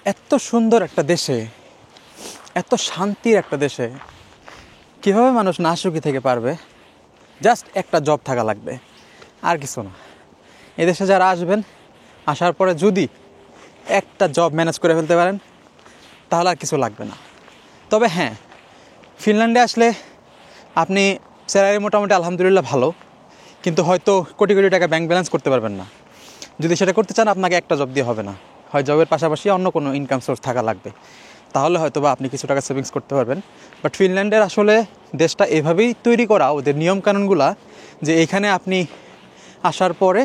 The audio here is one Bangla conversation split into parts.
এত সুন্দর একটা দেশে, এত শান্তির একটা দেশে কীভাবে মানুষ না সুখী থেকে পারবে? জাস্ট একটা জব থাকা লাগবে, আর কিছু না। এদেশে যারা আসবেন, আসার পরে যদি একটা জব ম্যানেজ করে ফেলতে পারেন তাহলে আর কিছু লাগবে না। তবে হ্যাঁ, ফিনল্যান্ডে আসলে আপনি স্যালারি মোটামুটি আলহামদুলিল্লাহ ভালো, কিন্তু হয়তো কোটি কোটি টাকা ব্যাংক ব্যালেন্স করতে পারবেন না। যদি সেটা করতে চান আপনাকে একটা জব দিয়ে হবে না, হয় জবের পাশাপাশি অন্য কোনো ইনকাম সোর্স থাকা লাগবে, তাহলে হয়তো বা আপনি কিছু টাকা সেভিংস করতে পারবেন। বাট ফিনল্যান্ডের আসলে দেশটা এভাবেই তৈরি করা, ওদের নিয়মকানুনগুলা, যে এখানে আপনি আসার পরে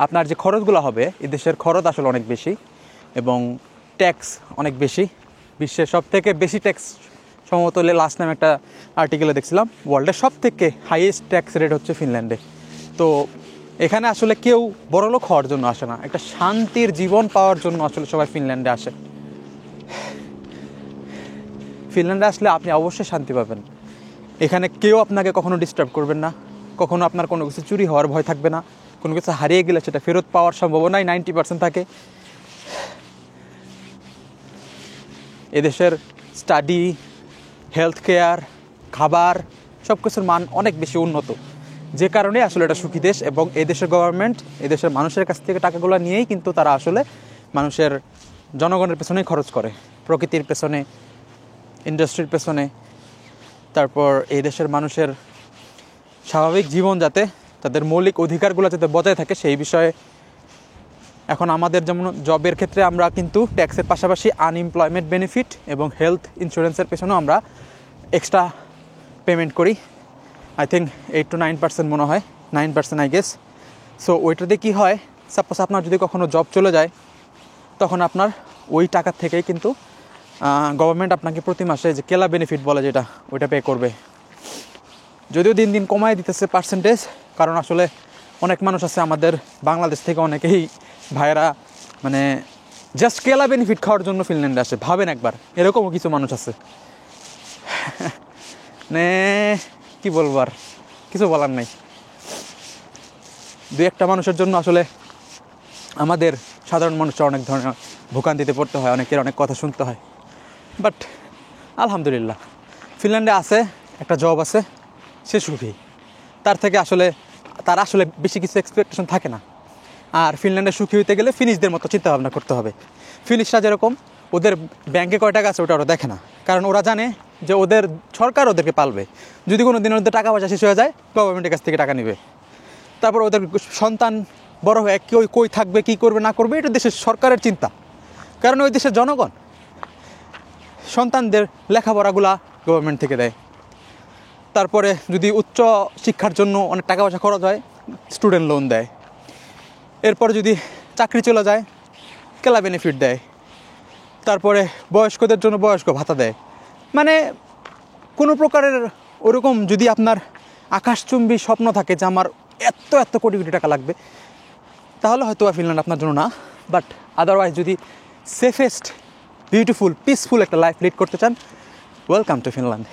আপনার যে খরচগুলো হবে, এই দেশের খরচ আসলে অনেক বেশি এবং ট্যাক্স অনেক বেশি। বিশ্বের সব থেকে বেশি ট্যাক্স সম্ভবত লাস্ট টাইম একটা আর্টিকেলে দেখছিলাম, ওয়ার্ল্ডের সব থেকে হাইয়েস্ট ট্যাক্স রেট হচ্ছে ফিনল্যান্ডে। তো এখানে আসলে কেউ বড়লোক হওয়ার জন্য আসে না, একটা শান্তির জীবন পাওয়ার জন্য আসলে সবাই ফিনল্যান্ডে আসে। ফিনল্যান্ডে আসলে আপনি অবশ্যই শান্তি পাবেন। এখানে কেউ আপনাকে কখনো ডিস্টার্ব করবেন না, কখনো আপনার কোনো কিছু চুরি হওয়ার ভয় থাকবে না, কোনো কিছু হারিয়ে গেলে সেটা ফেরত পাওয়ার সম্ভাবনাই 90% থাকে। এদেশের স্টাডি, হেলথ কেয়ার, খাবার সব কিছুর মান অনেক বেশি উন্নত, যে কারণে আসলে এটা সুখী দেশ। এবং এদেশের গভর্নমেন্ট এদেশের মানুষের কাছ থেকে টাকাগুলো নিয়েই কিন্তু তারা আসলে মানুষের জনগণের পেছনেই খরচ করে, প্রকৃতির পেছনে, ইন্ডাস্ট্রির পেছনে। তারপর এই দেশের মানুষের স্বাভাবিক জীবন যাতে, তাদের মৌলিক অধিকারগুলো যাতে বজায় থাকে সেই বিষয়ে। এখন আমাদের যেমন জবের ক্ষেত্রে আমরা কিন্তু ট্যাক্সের পাশাপাশি আনএমপ্লয়মেন্ট বেনিফিট এবং হেলথ ইন্স্যুরেন্সের পেছনেও আমরা এক্সট্রা পেমেন্ট করি। আই থিঙ্ক 8 to 9% মনে হয়, 9% আই গেস। সো ওইটাতে কী হয়, সাপোজ আপনার যদি কখনো জব চলে যায়, তখন আপনার ওই টাকার থেকেই কিন্তু গভর্নমেন্ট আপনাকে প্রতি মাসে যে কেলা বেনিফিট বলে যেটা, ওইটা পে করবে। যদিও দিন দিন কমায় দিতেছে পার্সেন্টেজ, কারণ আসলে অনেক মানুষ আছে আমাদের বাংলাদেশ থেকে, অনেকেই ভাইয়েরা মানে জাস্ট কেলা বেনিফিট খাওয়ার জন্য ফিনল্যান্ডে আসে। ভাবেন একবার, এরকমও কিছু মানুষ আছে। মানে কী বলবো, আর কিছু বলার নাই। দু একটা মানুষের জন্য আসলে আমাদের সাধারণ মানুষরা অনেক ধরনের ভোগান্তিতে পড়তে হয়, অনেকের অনেক কথা শুনতে হয়। বাট আলহামদুলিল্লাহ, ফিনল্যান্ডে আছে, একটা জব আছে, সে সুখী। তার থেকে আসলে তার আসলে বেশি কিছু এক্সপেকটেশন থাকে না। আর ফিনল্যান্ডে সুখী হইতে গেলে ফিনিশদের মতো চিন্তাভাবনা করতে হবে। ফিনিশরা যেরকম, ওদের ব্যাংকে কয় টাকা আছে ওটা ওরা দেখে না, কারণ ওরা জানে যে ওদের সরকার ওদেরকে পালবে। যদি কোনো দিন ওদের টাকা পয়সা শেষ হয়ে যায়, গভর্নমেন্টের কাছ থেকে টাকা নেবে। তারপর ওদের সন্তান বড় হয়ে কেউ কই থাকবে, কী করবে না করবে, এটা দেশের সরকারের চিন্তা, কারণ ওই দেশের জনগণ সন্তানদের লেখাপড়াগুলা গভর্নমেন্ট থেকে দেয়। তারপরে যদি উচ্চ শিক্ষার জন্য অনেক টাকা পয়সা খরচ হয়, স্টুডেন্ট লোন দেয়। এরপরে যদি চাকরি চলে যায়, কেলা বেনিফিট দেয়। তারপরে বয়স্কদের জন্য বয়স্ক ভাতা দেয়। মানে কোনো প্রকারের ওরকম যদি আপনার আকাশচুম্বী স্বপ্ন থাকে যে আমার এত এত কোটি কোটি টাকা লাগবে, তাহলে হয়তো ফিনল্যান্ড আপনার জন্য না। বাট আদারওয়াইজ যদি সেফেস্ট, বিউটিফুল, পিসফুল একটা লাইফ লিড করতে চান, ওয়েলকাম টু ফিনল্যান্ড।